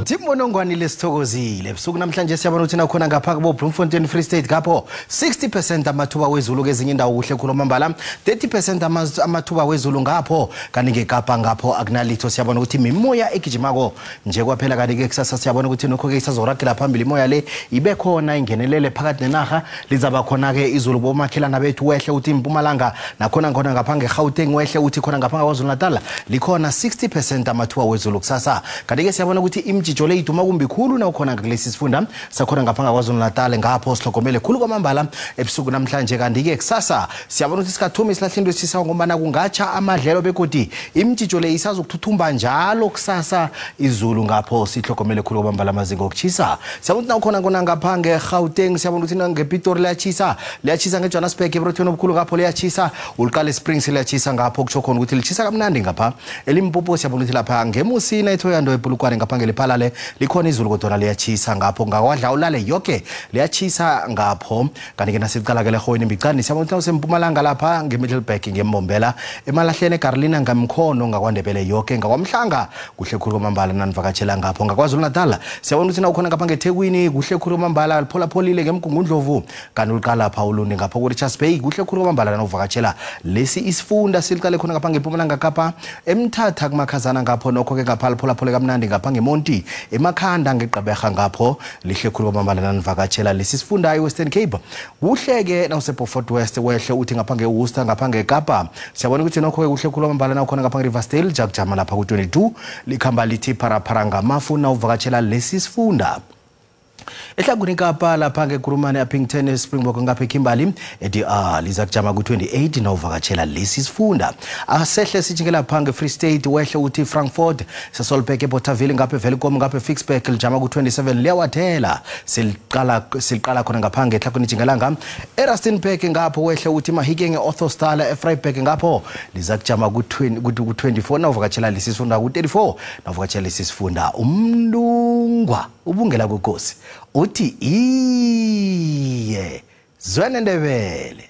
Timonongwani lesithokozile ebusuku namhlanje siyabona ukuthi nakhona ngapha kubo Bloemfontein Free State kapho 60% amathuba wezulu kezinye indawo kuhle khulu mambala 30% amathuba wezulu ngapho kanti ngekapa ngapho akunalitho siyabona ukuthi imimoya egijimako nje kwaphela kanti ke kusasa siyabona ukuthi nokho ke isazoragela phambili imoya le ibe khona ingenelele phakathi nenaga lizaba khona ke izulu bomakhelana bethu wehle uthi impumalanga nakhona ngona ngapha ngeGauteng wehle uthi khona ngapha kwaZulu Natal likhona 60% amathuba wezulu kusasa kanti ke siyabona ukuthi imjijo le iduma kumbi khulu na ukhona kulesi sifunda sakhona ngapha kwaZulu Natal ngapho sihlogomele khulu kwamambala ebusuku namhlanje kanti ke kusasa siyabona ukuthi sikathume isilahlindwe sisa ngombana kungatsha amadlelo bekodi imjijo le isazokuthuthumba njalo kusasa izulu ngapho sihlogomele khulu kwamambala amazinga okuchisa siyabona ukuthi nakhona ngona ngapha ngeGauteng siyabona ukuthi ngePitori liyachisa ngeJohannesburg eBrothweni obukhulu ngapho liyachisa uLqale Springs liyachisa ngapho kutsho khona ukuthi lichisa kamnandi ngapha eLimpopo siyabona ukuthi lapha ngeMusina eThoyando ePulukwane ngapha ngeLiphalale likhona izulu kodwa liyachisa ngapho ngakwadla ulale yonke liyachisa ngapho kanti ke nasiqala ke lehoyini imbicani siyabona ukuthi usempumalanga lapha ngeMiddelburg ngeMbombela eMalahleni eGarlina ngamkhono ngakwaNdebele yonke ngakwamhlanga kuhle khulu kwamambala nanivakatshela ngapho ngakwaZulu Natal siyabona ukuthi nakhona ngapha ngeThekwini kuhle khulu kwamambala lipholapholile ngeMgungundlovu kanti uqala lapha ulundi ngapha kuRichards Bay kuhle khulu kwamambala novakatshela lesi isifunda siliqale khona ngapha ngeMpumalanga Kapa eMthatha kumakhazana ngapho nokho ke ngapha lipholapholile kamnandi ngapha ngeMonti emakhanda ngeGqeberha ngapho lihle khulu kwamambala nanivakatshela lesi sifunda iWestern Cape kuhleke nawuseBeaufort West wehle uthi ngapha ngeWorcester ngapha ngeKapa siyabona ukuthi nokho ke kuhle khulu kwamambala nakhona ngapha ngeRiversdale Jama lapha ku22 likhamba lithi pharaphara ngamafu nawuvakatshela lesi sifunda ehlanguni Kapa lapha ngeGurumane ePinkton eSpringbok ngapha eKimberley eDR lizakujama ku28 nawuvakatshela lesi sifunda asehle sijike lapha ngeFree State wehle uthi Frankfurt seSolbeke eBothaville ngapha eVelkom ngapha eFixburg lijama ku27 liyawathela siliqala khona ngapha ngehlanguni jingelanga eRustenburg ngapho wehle uthi Mahikeng eOrthostal eVryburg ngapho lizakujama ku24 nawuvakatshela lesi sifunda ku34 nawuvakatshela lesi sifunda umlungwa ubungela kwenkosi uthi iye zwana Ndebele.